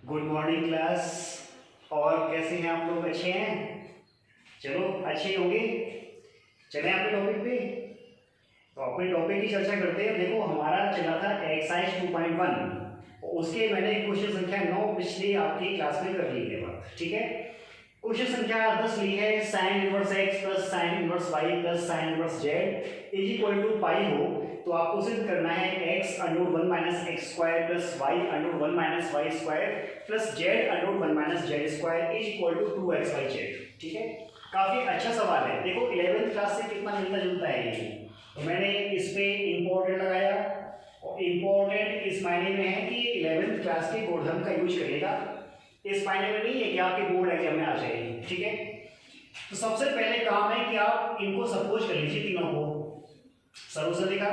Good morning class. और कैसे हैं आप लोग? अच्छे हैं? चलो अच्छे होंगे। चलें अपने टॉपिक पे। तो अपने टॉपिक की चर्चा करते हैं। देखो हमारा चला था एक्सरसाइज 2.1, उसके मैंने क्वेश्चन संख्या 9 पिछली आपकी क्लास में कर ली है बात, ठीक है। क्वेश्चन संख्या 10 ली है, sine inverse x plus sine inverse y plus sine inverse z is equal to pi हो तो आपको सिद्ध करना है x under 1 minus x square plus y under 1 minus y square plus z under 1 minus z square is equal to 2xyz। ठीक है, काफी अच्छा सवाल है। देखो 11th क्लास से कितना मिलता जुलता है ये, तो मैंने इस पे इंपॉर्टेंट लगाया। और इंपॉर्टेंट इस मायने में है कि 11th क्लास के गुणधर्म का यूज करेगा, इस मायने में नहीं है कि आपके बोर्ड एग्जाम में आ जाएगी। ठीक है, तो सबसे पहले काम है कि आप इनको सपोज कर लीजिए तीनों को। सर्वसधि का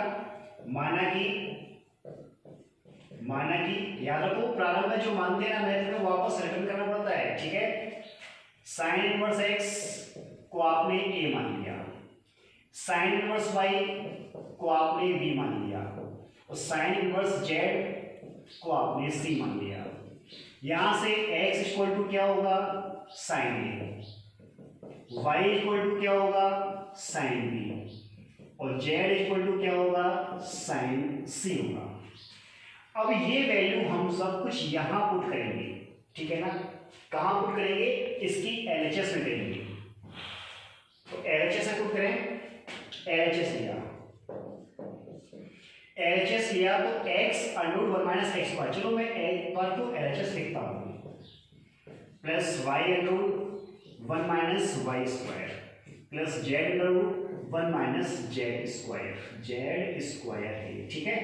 माना कि याद रखो प्रारंभ में जो मानते हैं ना मैथ में वापस रिटर्न करना पड़ता है। ठीक है, साइन इनवर्स एक्स को आपने ए मान लिया, साइन इनवर्स वाई को आपने बी मान लिया और साइन इनवर्स जेड को आपने सी मान लिया। यहां से x इक्वल टू क्या होगा? Sine A, y equal to क्या होगा? साइन बी और z इक्वल टू क्या होगा? साइन सी होगा। अब ये वैल्यू हम सब कुछ यहां पुट करेंगे, ठीक है ना। कहां पुट करेंगे? इसकी LHS में करेंगे। तो LHS में पुट करें। LHS लिया तो x under 1 minus x square, चलो मैं एक बार तो LHS लिखता हूं, plus y under 1 minus y square plus z under 1 minus z square है। ठीक है,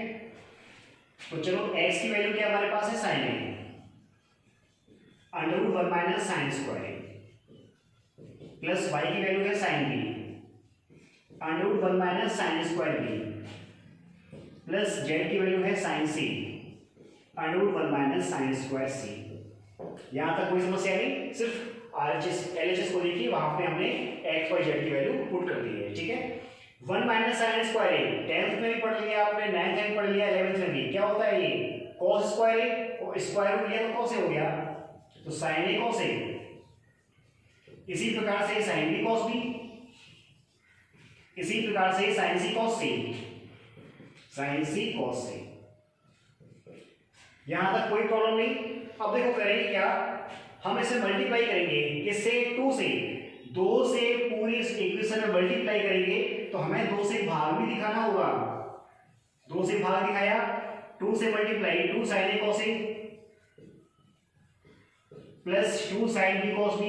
तो चलो x की वैल्यू क्या हमारे पास है? Sine A under 1 minus sine square plus y की वैल्यू है sine B under 1 minus sine square B plus z की वैल्यू है sine C under 1 minus sine square C. यहां तक कोई समस्या नहीं, सिर्फ LHS को देखिए, वहां पे हमने x y z की वैल्यू पुट कर दी है। ठीक है, 1 माइनस साइन स्क्वायर ए 10th में भी पढ़ लिया आपने, 9th में भी पढ़ लिया, 11th में भी। क्या होता है ये? cos स्क्वायर ए, और स्क्वायर रूट लिया तो cos ए हो गया, तो sin ए cos ए। इसी प्रकार से sin बी cos बी, इसी प्रकार से sin सी cos सी, sin सी cos सी। यहां तक कोई प्रॉब्लम नहीं। अब देखो करेंगे क्या, हम इसे मल्टीप्लाई करेंगे किससे? 2 से। 2 से पूरी इस इक्वेशन में मल्टीप्लाई करेंगे तो हमें 2 से भाग भी दिखाना होगा। 2 से भाग दिखाया, 2 से multiply 2 sin a cos a plus 2 sin b cos b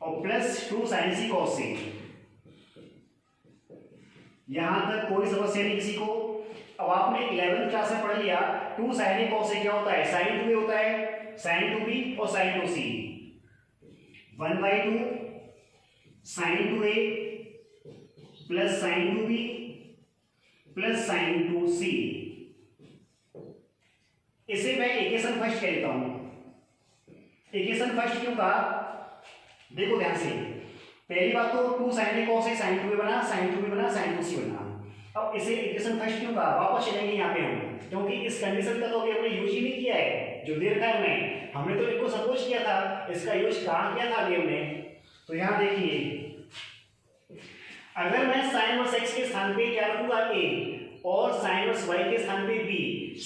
और plus 2 sin c cos c। यहां तक कोई समस्या नहीं किसी को। अब आपने 11th क्लास में पढ़ लिया 2 sin a cos a क्या होता है? sin 2a होता है, sin 2b और sin 2c। 1/2 sin 2a plus sin 2b plus sin 2c। इसे मैं इक्वेशन फर्स्ट कह देता हूं। इक्वेशन फर्स्ट क्यों कहा? देखो ध्यान से, पहली बात तो 2 sin a cos a sin 2a बना, sin 2b बना, sin 2c बना। अब इसे इक्वेशन फर्स्ट क्यों कहा? वापस चलेंगे यहाँ पे हम, क्योंकि इस कंडीशन का तो अभी हमने यूज ही नहीं किया है जो दे रखा है हमने तो इनको सपोज किया था, इसका यूज कहां किया था अभी हमने। तो यहां देखिए, अगर मैं sin इनवर्स x के स्थान पे क्या रखूंगा? a और sin इनवर्स y के स्थान पे b,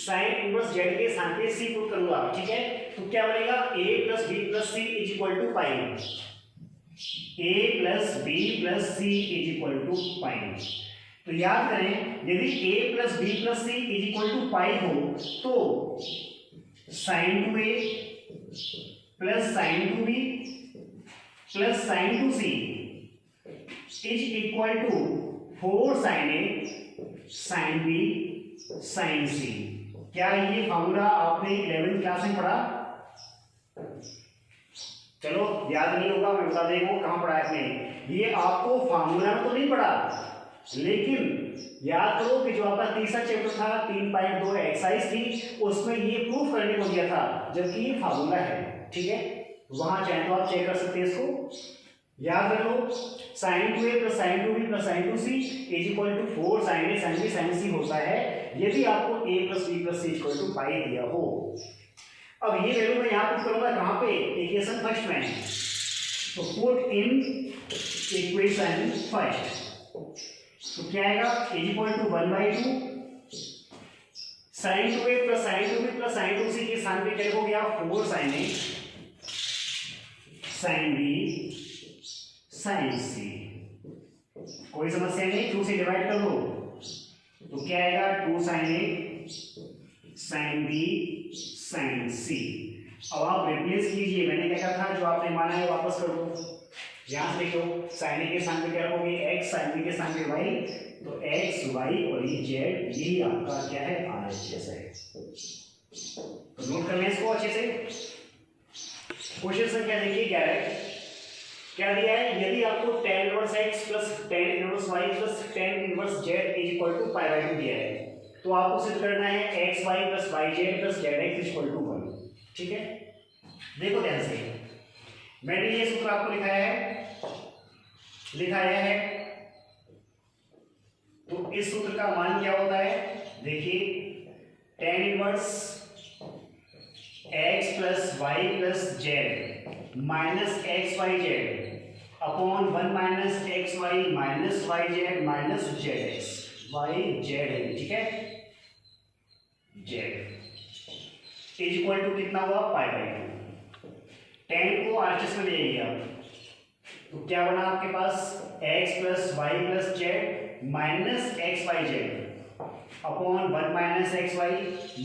sin इनवर्स z के स्थान पे c पुट करूंगा। ठीक है, तो क्या बनेगा? a plus b plus c is equal to pi. a plus b plus c is equal to pi. तो याद करें, यदि a plus b plus c is equal to pi हो तो sin 2a plus sin 2b plus sin 2c is equal to 4 sin a sin b sin c। क्या ये formula आपने 11th class में पढ़ा? चलो याद नहीं होगा, मैं बता देगा कहां पढ़ा है आपने। ये आपको फॉर्मूला में तो नहीं पढ़ा, लेकिन याद करो कि जो आपका तीसरा चैप्टर था 3.2 एक्सरसाइज थी, उसमें ये प्रूफ करने को दिया था, जबकि ये फार्मूला है। ठीक है, वहां चाहे तो आप चेक कर सकते हैं इसको। याद रख लो, sin 2a plus sin 2b plus sin 2c is equal to 4 sin a sin b sin c होता है यदि आपको a plus b plus c equal to pi दिया हो। अब ये वैल्यू मैं यहाँ पुट करूंगा कहाँ पे, इक्वेशन फर्स्ट में, तो पुट इन इक्वेशन फर्स्ट, तो क्या आएगा is equal to 1/2 sine 2a plus sine 2b plus sine 2c के स्थान पे क्या लिखोगे आप 4 sin a sin b sin c। कोई समस्या नहीं, 2 से डिवाइड कर दो तो क्या आएगा 2 sin a sin b sin c। अब आप रिप्लेस कीजिए, मैंने क्या कहा था जो आपने माना है वापस कर दो, यहां से लिखो sin a के स्थान पे क्या रखोगे x, sin b के स्थान पे y, तो x y और ये z यही आपका क्या है RHS है। तो नोट कर लें इसको अच्छे से। क्वेश्चन संख्या देखिए 11 क्या दिया है, यदि आपको tan inverse x plus tan inverse y plus tan inverse z is equal to π/2 दिया है, तो आपको सिद्ध करना है xy plus yz plus zx is equal to 1। ठीक है, देखो ध्यान से, मैंने ये सूत्र आपको लिखाया है, तो इस सूत्र का मान क्या होता है, देखिए tan inverse x plus y plus z minus x y z upon 1 minus x y minus y z minus z x, y z है, ठीक है, जेड इज इक्वल टू कितना हुआ π/2। tan को आरएचएस में ले लिया, तो क्या बना आपके पास x plus y plus z minus x y z upon 1 minus x y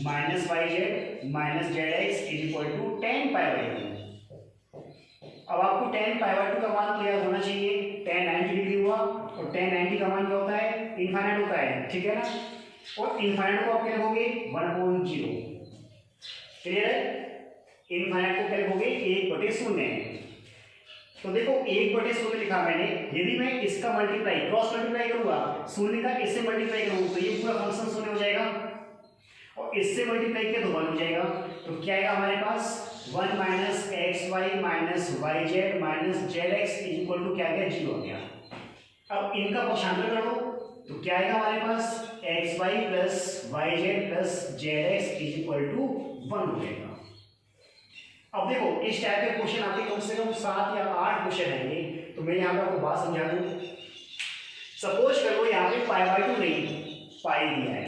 minus y z minus z x is equal to tan π/2। अब आपको tan π/2 का मान क्लियर होना चाहिए, tan 90 डिग्री हुआ और tan 90 का मान क्या होता है, इनफाइनाइट होता है, ठीक है ना, और इनफाइनाइट को आप क्या लिखोगे 1/0, क्लियर है, इनफाइनाइट को क्या लिखोगे 1/0। तो देखो 1/0 लिखा मैंने, यदि मैं इसका मल्टीप्लाई क्रॉस मल्टीप्लाई करूंगा, शून्य का इससे मल्टीप्लाई करूंगा तो ये पूरा फंक्शन शून्य हो जाएगा, और इससे मल्टीप्लाई किया तो 1 हो जाएगा, तो क्या आएगा हमारे पास 1 minus x y minus y z minus z x is equal to क्या गया 0 हो गया। अब इनका पक्षांतर करो तो क्या आएगा हमारे पास x y plus y z plus z x is equal to 1 हो जाएगा। अब देखो इस टाइप के क्वेश्चन आपके कम से कम 7 या 8 क्वेश्चन आएंगे, तो मैं यहाँ पे आपको बात समझा दूं। सपोज करो यहाँ पे π/2 नहीं पाई दिया है,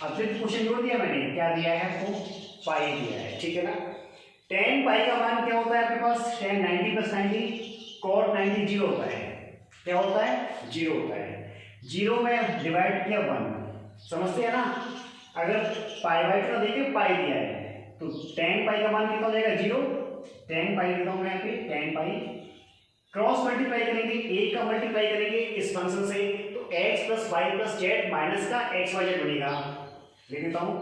अब फिर क्वेश्चन जोड़ दिया मैंने, क्या दिया है आपको पाई दिया है, ठीक है ना। tan पाई का मान क्या होता है आपके पास, tan 90 प्लस 90 cot 90 0 होता है, क्या होता है 0 होता है, 0 में डिवाइड किया 1, समझते हैं ना। अगर π/2 ना देके पाई दिया है तो tan पाई का मान कितना हो जाएगा 0, tan पाई लिखता हूं मैं यहाँ पे tan पाई, क्रॉस मल्टीप्लाई करेंगे, एक का मल्टीप्लाई करेंगे इस फंक्शन से, तो x plus y plus z minus का एक्स वाई जेड बनेगा, लिख देता हूं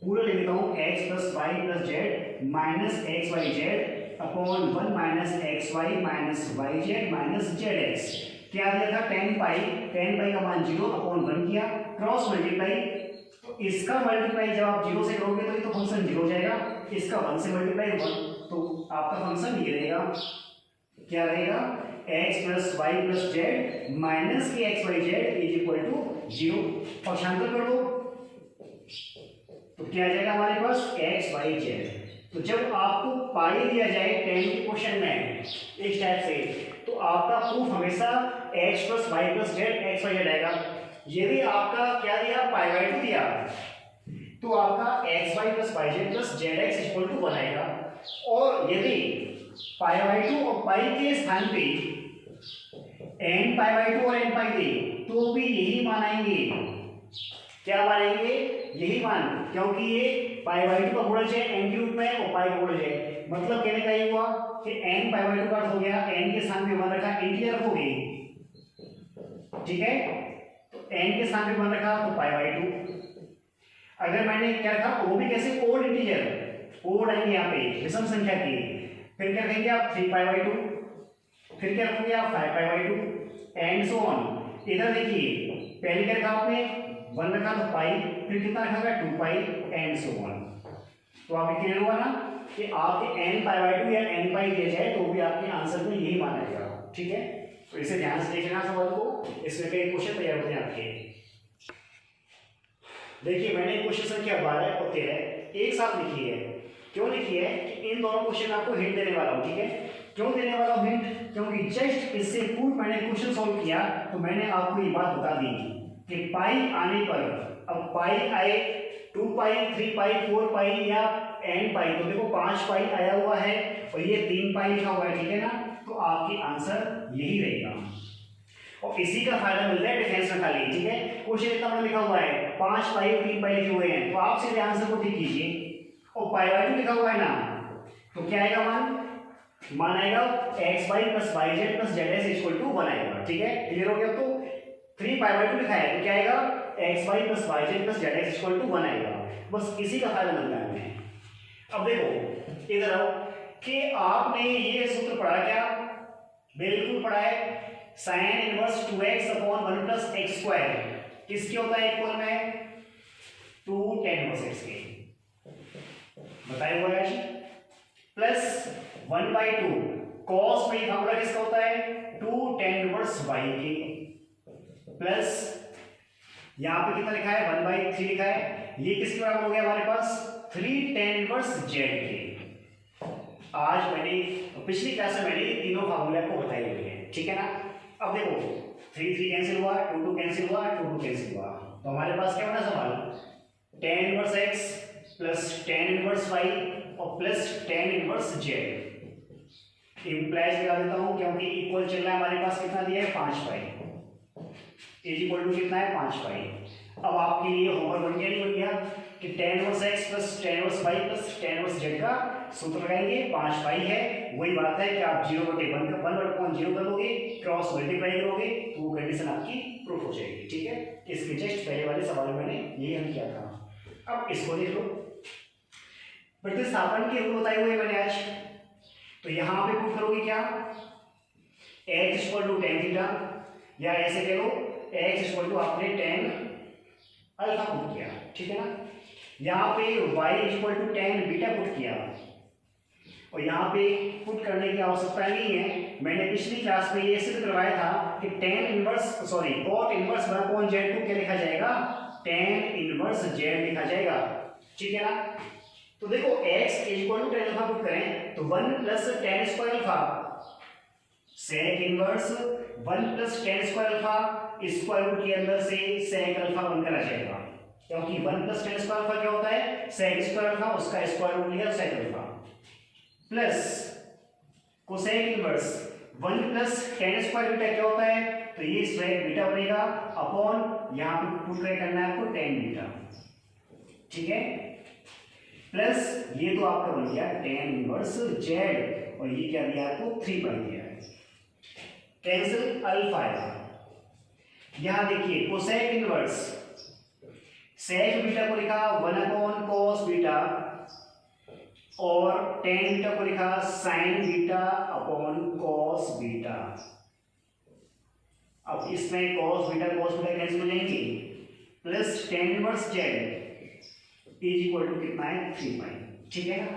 पूरा, लिख देता हूं x plus y plus z minus x y z upon 1 minus x y minus y z minus z x. क्या दिया था tan पाई का मान 0 अपॉन 1 किया, क्रॉस मल्टीप्लाई, तो इसका मल्टीप्लाई जब आप 0 से करोगे तो ये तो फंक्शन 0 हो जाएगा, इसका 1 से मल्टीप्लाई 1, तो आपका फंक्शन ये रहेगा, क्या रहेगा x plus y plus z minus के x y z is equal to 0। पक्षांतर कर दो तो क्या आ जाएगा हमारे पास एक्स वाई जेड। तो जब आपको पाई दिया जाए tan के क्वेश्चन में इस टाइप से, तो आपका प्रूफ हमेशा x plus y plus z x y z आएगा। यदि आपका क्या दिया π/2 दिया तो आपका x y plus y z plus z x equal to 1 आएगा, और यदि π/2 और पाई के स्थान पे n π/2 और n पाई दे तो भी यही मान आएंगे, क्या मानेंगे यही मान, क्योंकि ये π/2 का गुणज है n के रूप में और पाई का गुणज है, मतलब कहने का ये हुआ कि n π/2 का अर्थ हो गया n के स्थान पे 1 रखा इंटीजर रखोगे, ठीक है, तो n के स्थान पे 1 रखा तो π/2, अगर मैंने क्या रखा वो भी कैसे ओड इंटीजर, ओड आएंगे यहाँ पे विषम संख्या की, फिर क्या कहेंगे आप 3π/2, फिर क्या रखोगे आप 5π/2 एंड सो ऑन। इधर देखिए पहले क्या रखा आपने 1 रखा तो पाई, फिर कितना रखा गया 2π एंड सो ऑन। तो आप क्लियर हुआ ना कि आपके n π/2 या n पाई दिया जाए तो भी आपके आंसर में यही मान आएगा, ठीक है। तो इसे ध्यान से देखना सवाल को, इसमें कई क्वेश्चन तैयार होते हैं आपके। देखिए मैंने क्वेश्चन संख्या 12 और 13 एक साथ लिखी है, क्यों लिखी है कि इन दोनों क्वेश्चन में आपको हिंट देने वाला हूं, ठीक है। क्यों देने वाला हूं हिंट, क्योंकि जस्ट इससे पूर्व मैंने क्वेश्चन सॉल्व किया तो मैंने आपको ये बात बता दी कि पाई आने पर, अब पाई आए 2 पाई 3 पाई 4 पाई या n पाई, तो देखो 5 पाई आया हुआ है और ये 3 पाई लिखा हुआ है, ठीक है ना। तो आपकी आंसर यही रहेगा और इसी का फायदा मिलता है डिफेंस में खाली, ठीक है। क्वेश्चन इतना बड़ा लिखा हुआ है 5 पाई और 3 पाई लिखे हुए हैं, तो आप सीधे आंसर को ठीक कीजिए और पाई बाय 2 लिखा हुआ है ना, तो क्या आएगा मान आएगा x y plus y z plus z s equal to 1 आएगा, ठीक है। क्लियर हो गया। तो 3 पाई बाय 2 लिखा है तो क्या आएगा x y plus y z plus z x equal to 1 आएगा। बस इसी का फायदा मिलता है हमें। अब देखो इधर आओ कि आपने ये सूत्र पढ़ा क्या, बिल्कुल पढ़ा है, sin inverse 2x upon 1 plus x square किसके होता है इक्वल में 2 tan इनवर्स x के, बताया हुआ है, प्लस 1/2 cos में फॉर्मूला किसका होता है 2 tan इनवर्स y के, प्लस यहां पे कितना लिखा है 1/3 लिखा है, ये किसके बराबर हो गया हमारे पास 3 tan इनवर्स z के। आज मैंने पिछली क्लास में मैंने तीनों फार्मूले आपको बताए हुए हैं, ठीक है ना। अब देखो 3 3 कैंसिल हुआ, 2 2 कैंसिल हुआ, 2 2 कैंसिल हुआ, तो हमारे पास क्या बना सवाल tan inverse x plus tan inverse y और plus tan inverse z। Implies लगा देता हूं क्योंकि इक्वल चल रहा है, हमारे पास कितना दिया है 5 पाई, इज इक्वल टू कितना है 5 पाई। अब आपके लिए होमवर्क बन गया नहीं बन गया कि tan inverse x plus tan inverse y plus tan inverse z का सूत्र लगाएंगे, 5 पाई है। वही बात है कि आप 0/1/0 कर दोगे, क्रॉस मल्टीप्लाई करोगे तो वो कंडीशन आपकी प्रूफ हो जाएगी, ठीक है। इसके जस्ट पहले वाले सवाल में मैंने यही हल किया था। अब इसको देख लो, प्रतिस्थापन के रूल बताए हुए मैंने आज, तो यहां पे पुट करोगे क्या x equal to tan theta, या ऐसे कह लो x इक्वल टू आपने tan अल्फा पुट किया, ठीक है ना। यहां पे y equal to tan beta put किया और यहाँ पे पुट करने की आवश्यकता नहीं है, मैंने पिछली क्लास में ये सिद्ध करवाया था कि tan inverse cot inverse 1/z को क्या लिखा जाएगा tan इनवर्स z लिखा जाएगा, ठीक है ना। तो देखो x equal to tan alpha put करें तो 1 plus tan square alpha sec inverse 1 plus tan square alpha square root के अंदर से sec अल्फा बनकर आ जाएगा, क्योंकि 1 प्लस tan स्क्वायर अल्फा क्या होता है sec स्क्वायर अल्फा, उसका स्क्वायर रूट लिया sec alpha, plus cosec inverse 1 plus tan square beta क्या होता है, तो ये sec बीटा बनेगा अपॉन यहां पे पुट करना है आपको tan बीटा, ठीक है। प्लस ये तो आपका बन गया tan इनवर्स z और ये क्या दिया आपको 3 पाई दिया है, कैंसिल अल्फा आएगा। यहां देखिए कोसेक इनवर्स sec बीटा को लिखा 1 cos बीटा और tan बीटा को लिखा sin beta upon cos beta. अब इसमें cos बीटा कैंसिल हो जाएंगे, plus tan inverse z is equal to कितना है 3 पाई, ठीक है ना।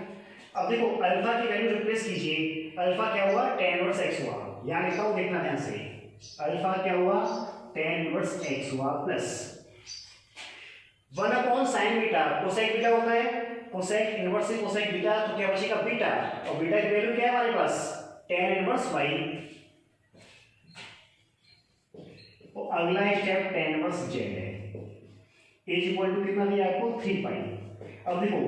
अब देखो अल्फा की वैल्यू रिप्लेस कीजिए, अल्फा क्या हुआ tan इनवर्स x हुआ, यहां लिखा हूं देखना ध्यान से, अल्फा क्या हुआ tan इनवर्स x हुआ, plus 1 sin beta, cosec beta होता है कोसेक इनवर्स से कोसेक बीटा, तो क्या बचेगा बीटा, और बीटा की वैल्यू क्या है हमारे पास tan इनवर्स y, तो अगला स्टेप tan इनवर्स z है, इज इक्वल टू कितना दिया आपको 3 पाई। अब देखो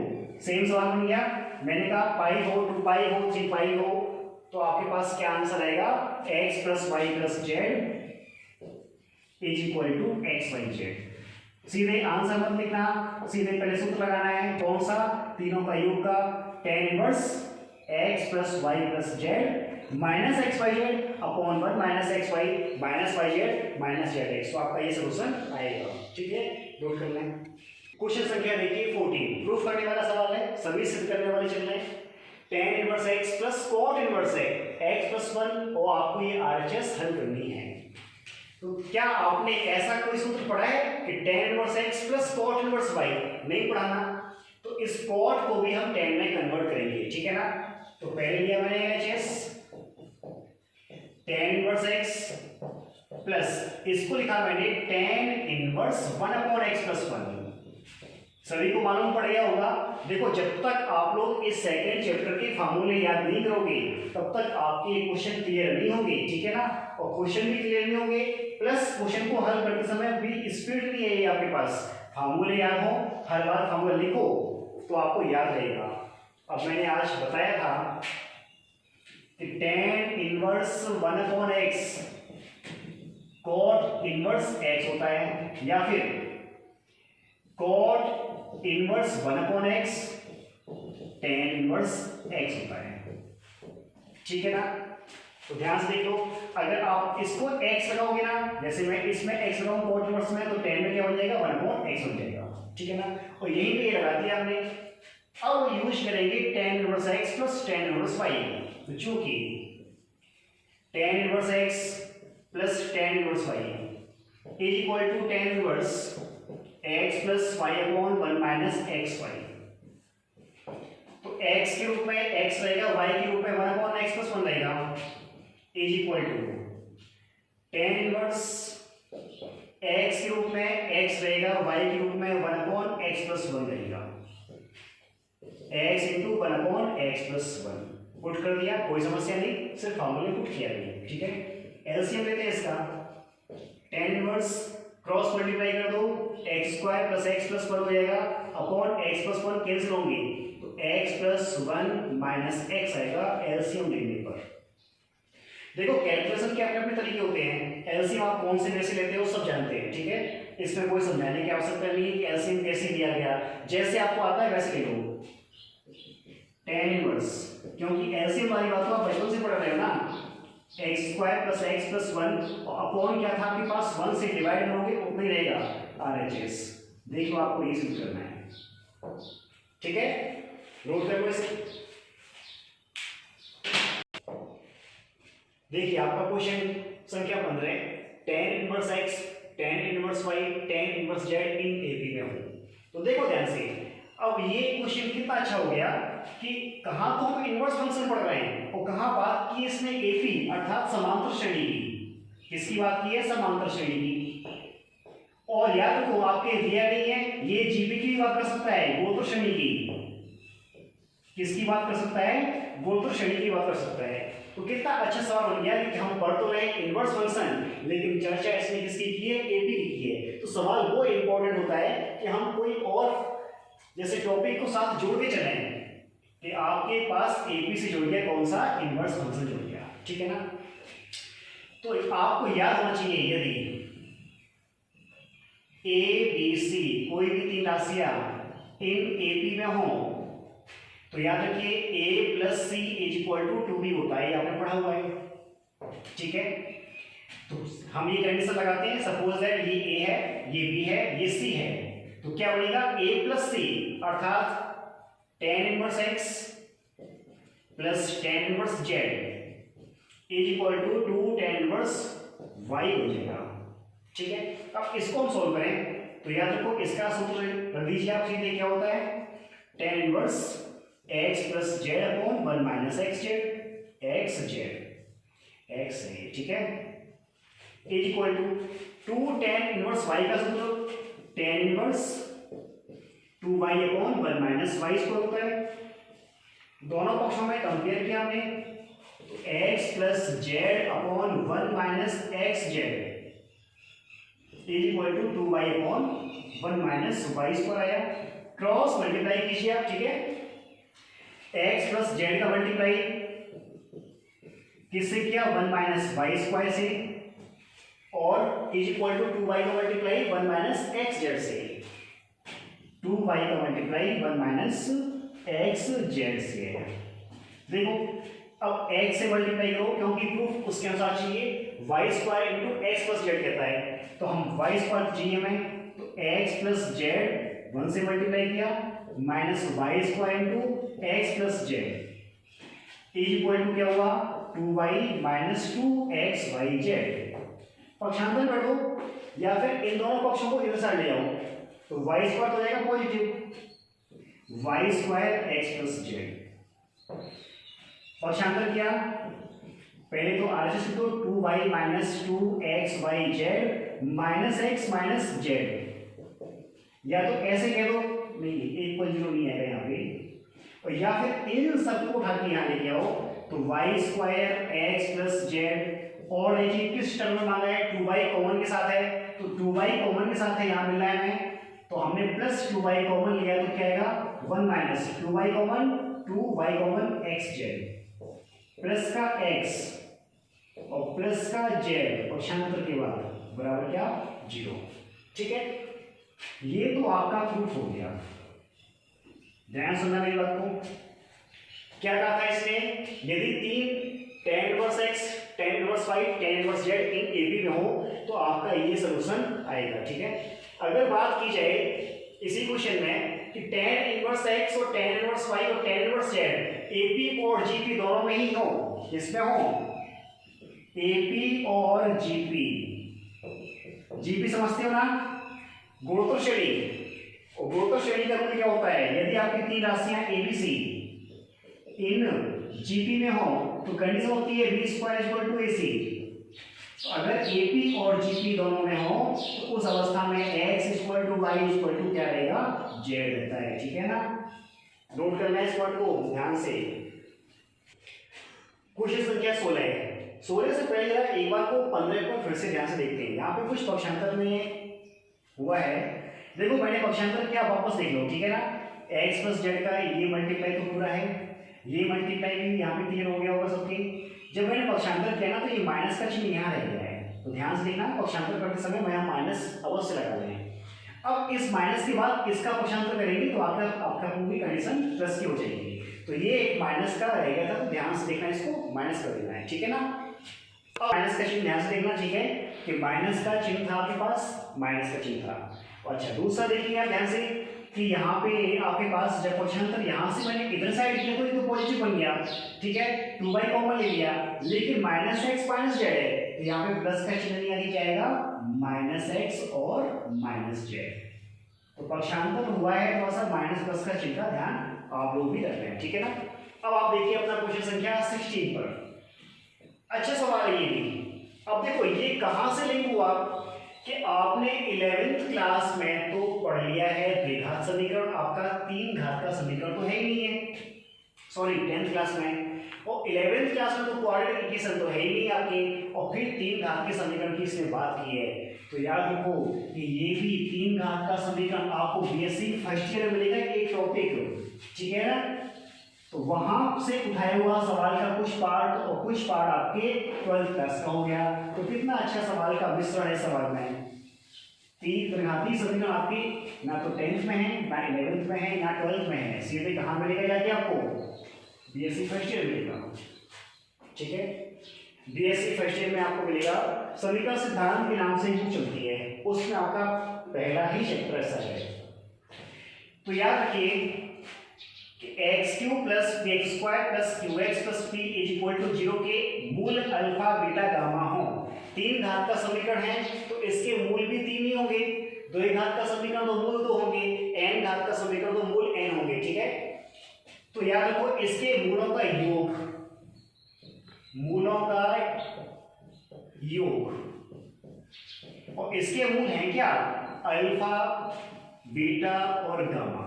सेम सवाल बन गया, मैंने कहा पाई हो 2 पाई हो 3 पाई हो, तो आपके पास क्या आंसर आएगा x plus y plus z is equal to x y z. सीधे आंसर मत लिखना, सीधे पहले सूत्र लगाना है, कौन सा तीनों का योग का tan inverse x plus y plus z minus x y z upon 1 minus x y minus y z minus z x, तो आपका ये सोल्यूशन आएगा, ठीक है। नोट कर लें। क्वेश्चन संख्या देखिए 14, प्रूफ करने वाला सवाल है, सभी सिद्ध करने वाले चल रहे हैं। tan inverse x plus cot inverse x plus 1 और आपको ये RHS हल करनी है। तो क्या आपने ऐसा कोई सूत्र पढ़ा है कि tan inverse x plus cot inverse y, नहीं पढ़ाना, तो इस cot को भी हम tan में कन्वर्ट करेंगे, ठीक है ना। तो पहले लिया मैंने RHS tan inverse x plus इसको लिखा मैंने tan इनवर्स 1/x प्लस 1 सभी को मालूम पड़ गया होगा। देखो जब तक आप लोग इस सेकंड चैप्टर के फार्मूले याद नहीं करोगे तब तक आपके क्वेश्चन क्लियर नहीं होंगे, ठीक है ना। और क्वेश्चन भी क्लियर नहीं होंगे प्लस क्वेश्चन को हल करते समय भी स्पीड नहीं है आपके पास। फार्मूले याद हो, हर बार फार्मूला लिखो तो आपको याद रहेगा। अब मैंने आज बताया था कि tan inverse 1/x cot inverse x होता है या फिर cot inverse 1/x tan inverse x होता है, ठीक है ना। तो ध्यान से देख लो, अगर आप इसको x लगाओगे ना, जैसे मैं इसमें x लगाऊं cot इनवर्स में, तो tan में क्या बन जाएगा 1/x बन जाएगा, ठीक है ना। और यहीं पे लगा दिया हमने। अब यूज करेंगे tan inverse x plus tan inverse y, तो चूंकि tan inverse x plus tan inverse y is equal to tan inverse x plus y upon 1 minus xy, तो x के रूप में x रहेगा, y के रूप में 1 अपॉन x प्लस 1 रहेगा, is equal to tan inverse x के रूप में x रहेगा, y के रूप में 1 अपॉन x प्लस 1 रहेगा, x into 1 upon x plus 1 put कर दिया, कोई समस्या नहीं, सिर्फ फॉर्मूले पुट किया है, ठीक है। एलसीएम लेते हैं इसका, tan इनवर्स क्रॉस मल्टीप्लाई कर दो, x square plus x plus 1 हो जाएगा अपॉन एक्स प्लस 1 कैंसिल होंगे, तो x प्लस 1 माइनस एक्स आएगा एलसीएम लेने पर। देखो कैलकुलेशन के अपने अपने तरीके होते हैं, एलसीएम आप कौन से कैसे लेते हो सब जानते हैं, ठीक है। इसमें कोई समझाने की आवश्यकता नहीं है कि एलसीएम कैसे लिया गया, जैसे आपको आता है वैसे ले लो tan इनवर्स, क्योंकि एलसीएम वाली बात तो आप बचपन से पढ़ रहे हो ना, x square plus x plus 1 upon क्या था आपके पास 1 से डिवाइड करोगे उतना ही रहेगा आरएचएस। देख लो आपको ये सिद्ध करना है, ठीक है, नोट कर लो इसे। देखिए आपका क्वेश्चन संख्या 15 tan inverse x tan inverse y tan inverse z in AP में हो। तो देखो ध्यान से, अब ये क्वेश्चन कितना अच्छा हो गया कि कहां तो हम इनवर्स फंक्शन पढ़ रहे हैं और कहां बात की इसने एपी अर्थात समांतर श्रेणी की। किसकी बात की है? समांतर श्रेणी की। और याद रखो आपके दिया नहीं है, ये जीबी की बात कर सकता है, गोत्र श्रेणी की। किसकी बात कर सकता है? गोत्र श्रेणी की बात कर सकता है। तो कितना अच्छा सवाल बन गया कि हम पढ़ तो रहे इनवर्स फंक्शन, लेकिन चर्चा इसने किसकी की है? एपी की की है। तो सवाल वो इंपॉर्टेंट होता है कि हम कोई और जैसे टॉपिक को साथ जोड़ के चले कि आपके पास एपी से जुड़ गया कौन सा? इनवर्स फंक्शन जुड़ गया, ठीक है ना। तो आपको याद होना चाहिए यदि ए बी सी कोई भी तीन राशियां इन एपी में हो तो याद रखिए A plus C is equal to 2b होता है, ये आपने पढ़ा हुआ है, ठीक है। तो हम ये कंडीशन लगाते हैं, सपोज दैट ये ए है, ये बी है, ये सी है, तो क्या बनेगा? a प्लस सी अर्थात tan inverse x plus tan inverse z is equal to 2 tan inverse y हो जाएगा, ठीक है। अब इसको हम सोल्व करें तो याद रखो इसका सूत्र कर दीजिए आप सीधे, क्या होता है? tan inverse x plus z upon 1 minus x z x z x है, ठीक है, is equal to 2 tan inverse y का सूत्र tan inverse 2y upon 1 minus y square होता है। दोनों पक्षों में कंपेयर किया हमने, तो x plus z upon 1 minus x z is equal to 2y upon 1 minus y square आया। क्रॉस मल्टीप्लाई कीजिए आप, ठीक है। x प्लस जेड का मल्टीप्लाई किससे किया? 1 माइनस वाई स्क्वायर से, और इज इक्वल टू 2y का मल्टीप्लाई 1 माइनस एक्स जेड से, 2y का मल्टीप्लाई 1 माइनस एक्स जेड से है। देखो अब x से मल्टीप्लाई करो क्योंकि प्रूफ उसके अनुसार चाहिए, y square into x plus z कहता है, तो हम वाई स्क्वायर चाहिए हमें, तो एक्स प्लस जेड 1 से मल्टीप्लाई किया minus y square into x plus z is equal to क्या हुआ? 2y minus 2xyz। पक्षांतर कर दो या फिर इन दोनों पक्षों को इधर साइड ले आओ, तो वाई स्क्वायर हो जाएगा positive, y square x plus z. पक्षांतर किया, पहले तो आरएचएस तो 2y minus 2xyz minus x minus z, या तो ऐसे कह दो नहीं, इक्वल जीरो नहीं आएगा यहाँ पे। और या फिर इन सबको उठा के यहाँ लेके आओ तो y square x plus z, और देखिए किस टर्म में मांगा है, 2y कॉमन के साथ है, तो 2y कॉमन के साथ है, यहाँ मिल रहा है हमें, तो हमने प्लस 2y कॉमन लिया तो क्या आएगा 1 minus 2y common 2y common x Z plus का x और प्लस का जेड पक्षांतर के बाद बराबर क्या 0। ठीक है, ये तो आपका प्रूफ हो गया। ध्यान सुनना मेरी बात को। क्या कहा था इसने, यदि तीन tan inverse x, tan inverse y, tan inverse z इन AB में हो तो आपका ये सलूशन आएगा। ठीक है, अगर बात की जाए इसी क्वेश्चन में कि tan इनवर्स x और tan इनवर्स y और tan इनवर्स z AP और GP दोनों में ही हो, किसमें हो, AP और GP समझते हो ना, गुणोत्तर श्रेणी। और गुणोत्तर श्रेणी का रूल क्या होता है, यदि आपकी तीन राशियां ABC इन GP में हो तो कंडीशन होती है b square equal to AC। अगर AP और GP दोनों में हो तो उस अवस्था में x equal to y equal to क्या रहेगा, z रहता है। ठीक है ना, नोट करना है इस वर्ड को ध्यान से। क्वेश्चन संख्या 16 है। 16 से पहले जरा एक बार को 15 को फिर से ध्यान से देखते हैं। यहाँ पे कुछ पक्षांतर में हुआ है, देखो मैंने पक्षांतर किया, वापस देख लो। ठीक है ना, x प्लस जेड का ये मल्टीप्लाई तो पूरा है, ये मल्टीप्लाई भी यहाँ पे क्लियर हो गया होगा सबके। जब मैंने पक्षांतर किया ना तो ये माइनस का चिन्ह यहाँ रह गया है, तो ध्यान से देखना पक्षांतर करते समय मैं यहाँ माइनस अवश्य लगा लें। अब इस माइनस के बाद इसका पक्षांतर करेंगे तो आपका पूरी कंडीशन प्लस की हो जाएगी। तो ये एक माइनस का रह गया था, तो ध्यान से देखना, इसको माइनस कर देना है। ठीक है ना, अब माइनस का चिन्ह ध्यान से देखना। ठीक है, कि माइनस का चिन्ह था आपके पास, माइनस का चिन्ह था। अच्छा, दूसरा देखिए आप ध्यान से कि यहाँ पे आपके पास जब पक्षांतर यहाँ से मैंने इधर साइड किया तो ये तो पॉजिटिव बन गया। ठीक है, 2y कॉमन ले लिया, लेकिन माइनस एक्स माइनस जेड है तो यहाँ पे प्लस का चिन्ह नहीं आगे क्या आएगा, माइनस एक्स और माइनस जेड। तो पक्षांतर हुआ है, थोड़ा सा माइनस प्लस का चिन्ह का ध्यान आप लोग भी रखते हैं। ठीक है ना, अब आप देखिए अपना क्वेश्चन संख्या 16 पर। अच्छा सवाल है ये भी। अब देखो ये कहां से लिंक हुआ कि आपने 11th क्लास में तो पढ़ लिया है द्विघात समीकरण, आपका तीन घात का समीकरण तो है ही नहीं है, सॉरी 10th क्लास में, और 11th क्लास में तो क्वाड्रेटिक इक्वेशन तो है ही नहीं आपके, और फिर तीन घात के समीकरण की इसने बात की है। तो याद रखो कि ये भी तीन घात का समीकरण आपको बीएससी फर्स्ट ईयर में मिलेगा एक टॉपिक। ठीक है ना, तो वहां से उठाया हुआ सवाल का कुछ पार्ट और कुछ पार्ट आपके 12th क्लास का हो गया। तो कितना अच्छा सवाल का मिश्रण है सवाल में। तीन त्रिघातीय समीकरण आपकी ना तो 10th में है, ना 11th में है, ना 12th में है, सीधे कहाँ मिलेगा जाके आपको, बीएससी फर्स्ट ईयर मिलेगा। ठीक है, बीएससी फर्स्ट ईयर में आपको मिलेगा समीकरण सिद्धांत के नाम से ही चलती है, उसमें आपका पहला ही चैप्टर ऐसा है। तो याद रखिए कि x q plus p x square plus q x plus p is equal to 0 के मूल अल्फा बीटा गामा हो। तीन घात का समीकरण है तो इसके मूल भी तीन ही होंगे, दो घात का समीकरण तो मूल दो होंगे, एन घात का समीकरण तो मूल एन होंगे। ठीक है, तो याद रखो इसके मूलों का योग, मूलों का योग, और इसके मूल हैं क्या, अल्फा बीटा और गामा।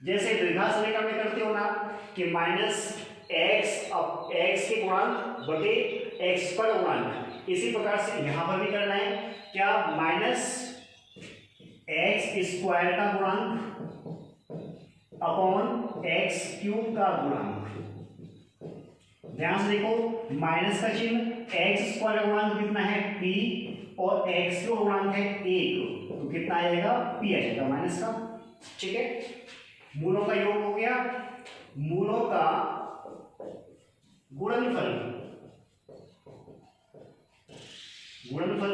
जैसे द्विघात समीकरण में करते हो ना कि माइनस एक्स अब एक्स के गुणांक बटे एक्स पर गुणांक, इसी प्रकार से यहां पर भी करना है क्या, माइनस एक्स स्क्वायर का गुणांक अपॉन एक्स क्यूब का गुणांक। ध्यान से देखो माइनस का चिन्ह, एक्स स्क्वायर का गुणांक कितना है p और एक्स का गुणांक है 1, तो कितना आएगा p आ जाएगा माइनस का। ठीक है, मूलों का योग हो गया, मूलों का गुणनफल, गुणनफल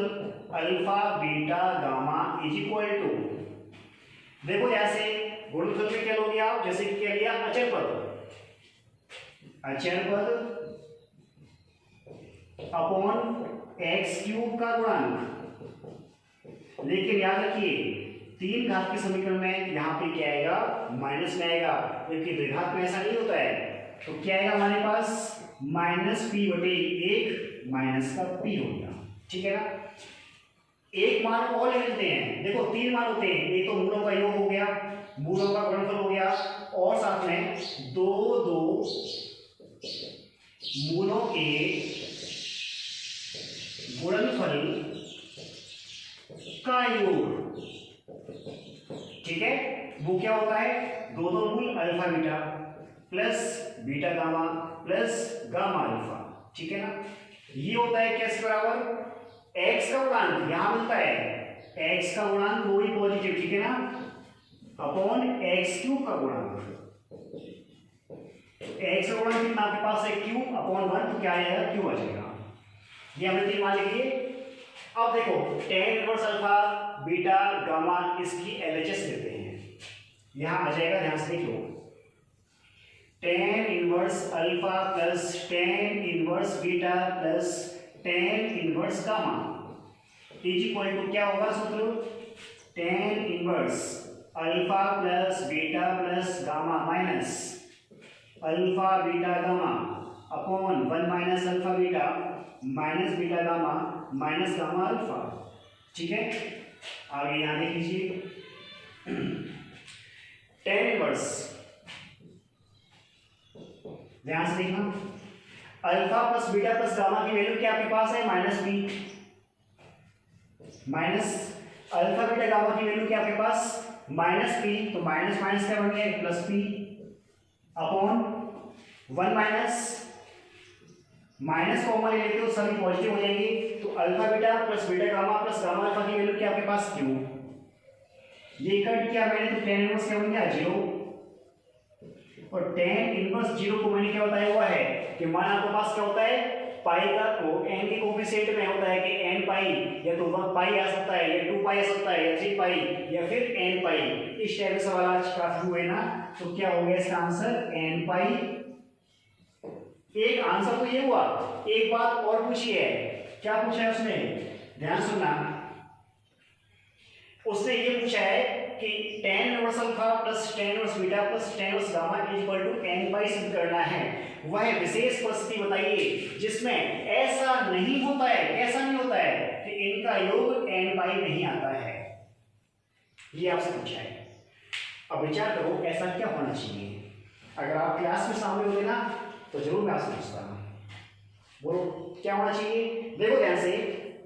alpha beta gamma is equal to, देखो जैसे गुणनफल में क्या लोगे आप, जैसे क्या लिया अचर पद, अचर पद अपॉन एक्स क्यूब का गुणांक। लेकिन याद रखिए तीन घात के समीकरण में यहाँ पे क्या आएगा, माइनस में आएगा, जबकि द्विघात में ऐसा नहीं होता है। तो क्या आएगा हमारे पास, माइनस पी बटे एक माइनस का पी हो गया। ठीक है ना, एक मान और ले लेते हैं, देखो तीन मान होते हैं, एक तो मूलों का योग हो गया, मूलों का गुणनफल हो गया, और साथ में दो मूलों के गुणनफल का योग। ठीक है, वो क्या होता है, दो मूल alpha beta plus beta gamma plus gamma alpha. ठीक है ना, ये होता है किस बराबर x का गुणांक, यहां मिलता है x का गुणांक वो भी पॉजिटिव, ठीक है ना, अपॉन x क्यूब का गुणांक। x का गुणांक कितना आपके पास है, क्यूब अपॉन 1, तो क्या आएगा, क्यूब आ जाएगा। ये हमने तीन मान लिए। अब देखो tan inverse alpha beta gamma इसकी LHS लेते हैं, यहां आ जाएगा, ध्यान से देखो, tan inverse alpha plus tan inverse beta plus tan inverse gamma is equal to क्या होगा सूत्र, tan inverse alpha plus beta plus gamma minus alpha beta gamma upon 1 minus alpha beta minus beta gamma minus gamma alpha. ठीक है, आगे यहां देख लीजिए, tan inverse, ध्यान से देखना, alpha plus beta plus gamma की वैल्यू क्या आपके पास है, minus b, minus alpha beta gamma की वैल्यू क्या आपके पास, माइनस पी, तो माइनस माइनस क्या बन गया, plus p upon 1 minus common ले लेते हो, सभी पॉजिटिव हो जाएंगे, तो alpha beta plus beta gamma plus gamma alpha की वैल्यू क्या आपके पास, क्यू, ये कट किया मैंने, तो tan इनवर्स क्या बन गया, 0, और tan इनवर्स 0 को मैंने क्या बताया हुआ है कि मान आपके पास क्या होता है, पाई का को n के कोफिशिएंट में होता है कि n पाई या तो 1 पाई आ सकता है या 2 पाई आ सकता है या 3 पाई या फिर n पाई। इस टाइप के सवाल आज काफी हुए ना, तो क्या हो गया इसका आंसर, n पाई। एक आंसर तो ये हुआ, एक बात और पूछी है, क्या पूछा है उसने, ध्यान सुनना, उसने ये पूछा है कि tan inverse alpha plus tan inverse beta plus tan inverse gamma equal to n pi सिद्ध करना है। वह विशेष परिस्थिति बताइए जिसमें ऐसा नहीं होता है, कैसा नहीं होता है कि इनका योग n पाई नहीं आता है, ये आपसे पूछा है। अब विचार करो ऐसा क्या होना चाहिए, अगर आप क्लास में शामिल होते ना तो जरूर मैं आपसे पूछता हूं, बोलो क्या होना चाहिए। देखो ध्यान से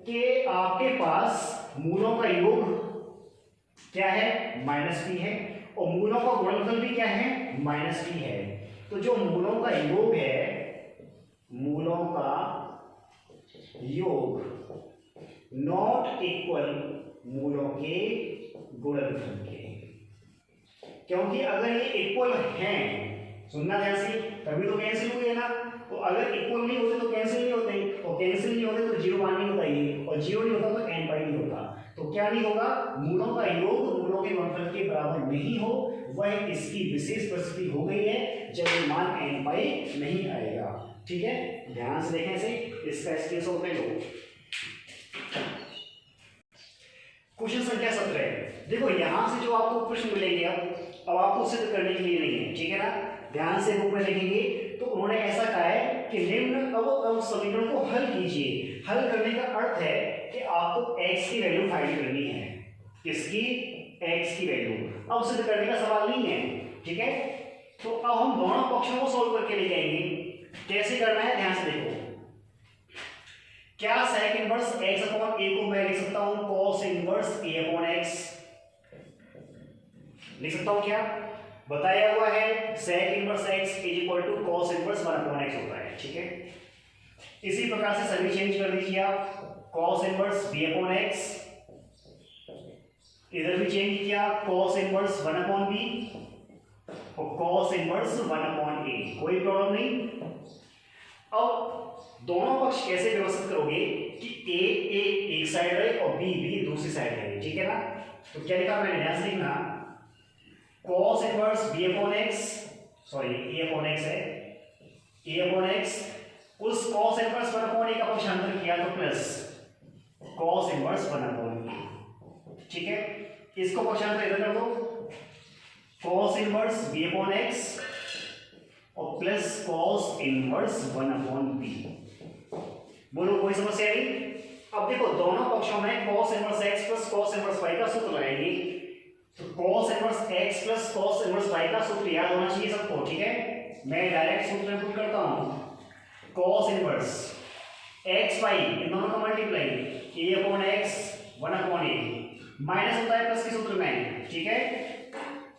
कि आपके पास मूलों का योग क्या है, माइनस पी है, और मूलों का गुणनफल भी क्या है, माइनस पी है। तो जो मूलों का योग है, मूलों का योग नॉट इक्वल मूलों के गुणनफल के, क्योंकि अगर ये इक्वल हैं, सुनना ध्यान से, तभी तो कैंसिल हुए ना, तो अगर इक्वल नहीं होते तो कैंसिल नहीं होते, और कैंसिल नहीं होते तो 0 1 नहीं होता ये, और 0 नहीं होता तो n पाई नहीं होता। तो क्या नहीं होगा, मूलों का योग मूलों के गुणनफल के बराबर नहीं हो, वह इसकी विशेष परिस्थिति हो गई है जब ये मान n पाई नहीं आएगा। ठीक है, ध्यान से देखें इसे, इसका स्क्रीनशॉट ले लो। क्वेश्चन संख्या 17, देखो यहां से जो आपको प्रश्न मिलेंगे अब आपको सिद्ध करने के लिए नहीं है, ठीक है ना, ध्यान से बुक में लिखेंगे। तो उन्होंने ऐसा कहा है कि निम्न अब समीकरण को हल कीजिए। हल करने का अर्थ है कि आपको x की वैल्यू फाइंड करनी है, किसकी, x की वैल्यू। अब सिद्ध करने का सवाल नहीं है, ठीक है। तो अब हम दोनों पक्षों को सॉल्व करके ले जाएंगे। कैसे करना है, ध्यान से देखो। क्या sec inverse x upon a को मैं लिख सकता हूं cos inverse a upon x, लिख सकता हूं क्या, बताया हुआ है sec inverse x is equal to cos inverse 1 upon x होता है, ठीक है। इसी प्रकार से सभी चेंज कर दीजिए आप, cos inverse b upon x, इधर भी चेंज किया cos इनवर्स 1 अपॉन b और cos इनवर्स 1 अपॉन a, कोई प्रॉब्लम नहीं। अब दोनों पक्ष कैसे व्यवस्थित करोगे कि a एक साइड रहे और b दूसरी साइड रहे, ठीक है ना। तो क्या लिखा मैंने, ध्यान से लिखना, cos inverse b upon x, sorry a upon x है, a अपॉन x, उस cos इनवर्स 1 अपॉन a का पक्षांतर किया तो plus cos inverse 1 upon a, ठीक है। इसको पक्षांतर इधर कर दो, cos inverse b upon x और plus cos inverse 1 upon b। बोलो कोई समस्या नहीं। अब देखो दोनों पक्षों में cos inverse x plus cos inverse y का सूत्र लगाएंगे। तो cos inverse x plus cos inverse y का सूत्र याद होना चाहिए सबको, ठीक है। मैं डायरेक्ट सूत्र पुट करता हूं, cos इनवर्स x y इन दोनों का multiply a upon x 1 upon a minus होता है प्लस के सूत्र में, ठीक है।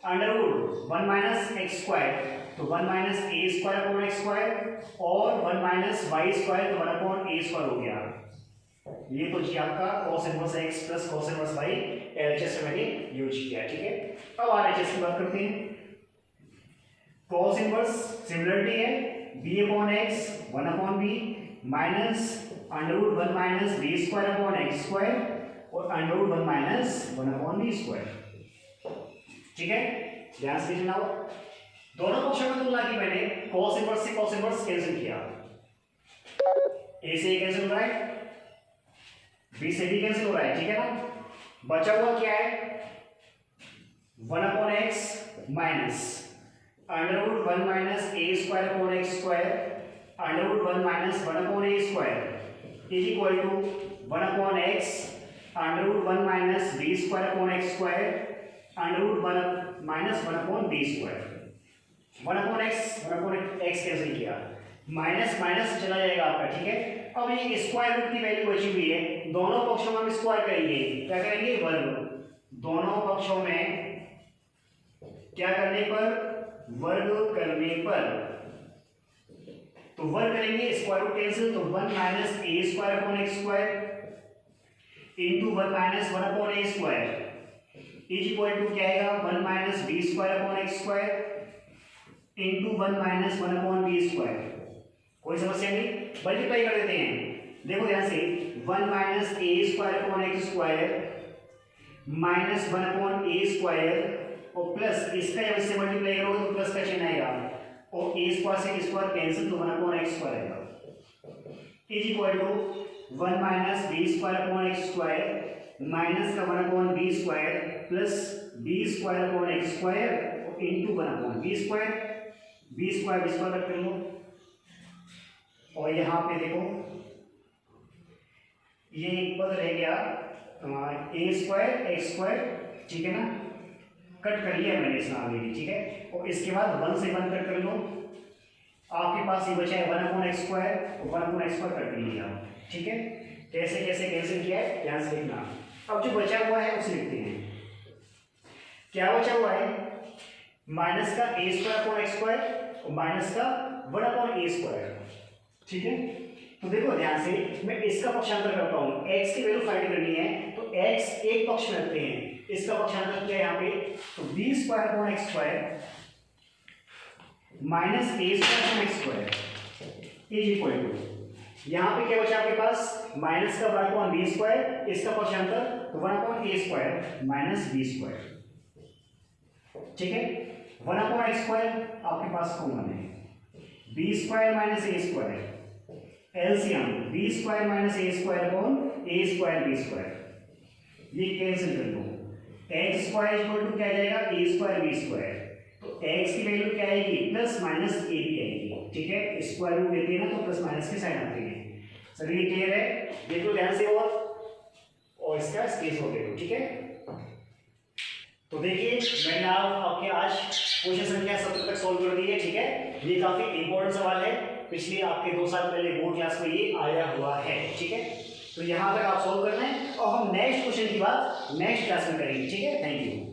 Under root 1 minus x square, तो 1 माइनस ए स्क्वायर अपॉन एक्स स्क्वायर और 1 माइनस वाई स्क्वायर, तो 1 अपॉन ए स्क्वायर हो गया। ये तो जी आपका cos inverse x plus cos inverse y LHS में मैंने यूज किया, ठीक है। अब आरएचएस की बात करते हैं। cos इनवर्स सिमिलरिटी है b upon x 1 upon b minus under root 1 minus b square upon x square और under root 1 minus 1 upon b square, ठीक है। ध्यान से देखना, दोनों पक्षों में तुलना की मैंने, cos इनवर्स से cos इनवर्स कैंसिल किया, a से a कैंसिल हो रहा है, b से b कैंसिल हो रहा है, ठीक है ना। बचा हुआ क्या है 1 upon x minus under root 1 minus a square upon x square under root 1 minus 1 upon a square is equal to 1 upon x under root 1 minus b square upon x square under root 1 minus 1 upon b square. 1 upon x cancel किया, minus minus चला जाएगा आपका, ठीक है। अब ये square root की value बची हुई है, दोनों पक्षों में हम स्क्वायर करेंगे, क्या करेंगे वर्ग, दोनों पक्षों में क्या करने पर वर्ग करने पर, तो वर्ग करेंगे स्क्वायर रूट कैंसिल, तो 1 minus A square upon x square into 1 minus 1 upon A square is equal to क्या आएगा 1 minus B square upon x square into 1 minus 1 upon B square. कोई समस्या नहीं, मल्टीप्लाई कर देते हैं, देखो ध्यान से 1 माइनस ए square upon x square minus 1 upon ए स्क्वायर और प्लस इसका जब इससे मल्टीप्लाई करोगे तो प्लस का चिन्ह आएगा और ए स्क्वायर से स्क्वायर कैंसिल, तो 1 अपॉन एक्स स्क्वायर आएगा is equal to 1 minus B square upon x square minus का 1 upon B square plus B square upon x square और into 1 upon B square cut कर लो। और यहाँ पे देखो ये एक पद रह गया ए स्क्वायर एक्स स्क्वायर, ठीक है ना, कट कर लिया मैंने इसमें आगे भी, ठीक है। और इसके बाद 1 से 1 कट कर लो, आपके पास ये बचा है 1 अपॉन एक्स स्क्वायर और 1 अपॉन एक्स स्क्वायर कट कर लिया, ठीक है। कैसे कैसे कैंसिल किया है ध्यान से देखना। अब जो बचा हुआ है उसे लिखते हैं, क्या बचा हुआ है माइनस का ए स्क्वायर अपॉन एक्स स्क्वायर और माइनस का 1 अपॉन ए स्क्वायर, ठीक है। तो देखो ध्यान से, मैं इसका पक्षांतर करता हूं, x की वैल्यू फाइंड करनी है, तो x एक पक्ष में रखते हैं, इसका पक्षांतर क्या है यहाँ पे, तो b square upon x square minus A square upon x square is equal to, यहाँ पे क्या बचा आपके पास माइनस का 1 अपॉन बी स्क्वायर, इसका पक्षांतर 1 अपॉन ए स्क्वायर माइनस बी स्क्वायर, ठीक है। 1 अपॉन एक्स स्क्वायर आपके पास कॉमन है, बी स्क्वायर माइनस ए square LCM B square minus ए स्क्वायर अपॉन ए स्क्वायर बी स्क्वायर, ये कैंसिल कर लो, एक्स स्क्वायर इक्वल टू क्या आ जाएगा ए स्क्वायर बी स्क्वायर, तो एक्स की वैल्यू क्या आएगी प्लस माइनस ए भी आएगी, ठीक है। स्क्वायर रूट लेते हैं ना तो प्लस माइनस के साइन आते हैं, सभी क्लियर है, देख लो ध्यान से और इसका स्पेस हो देखो, ठीक है। तो देखिए मैंने आपके आज क्वेश्चन संख्या 70 तक सॉल्व कर दी है, ठीक है। ये काफी इंपॉर्टेंट सवाल है, पिछले आपके 2 साल पहले बोर्ड क्लास में ये आया हुआ है, ठीक है। तो यहाँ तक आप सॉल्व करना है और हम नेक्स्ट क्वेश्चन की बात नेक्स्ट क्लास में करेंगे, ठीक है। Thank you.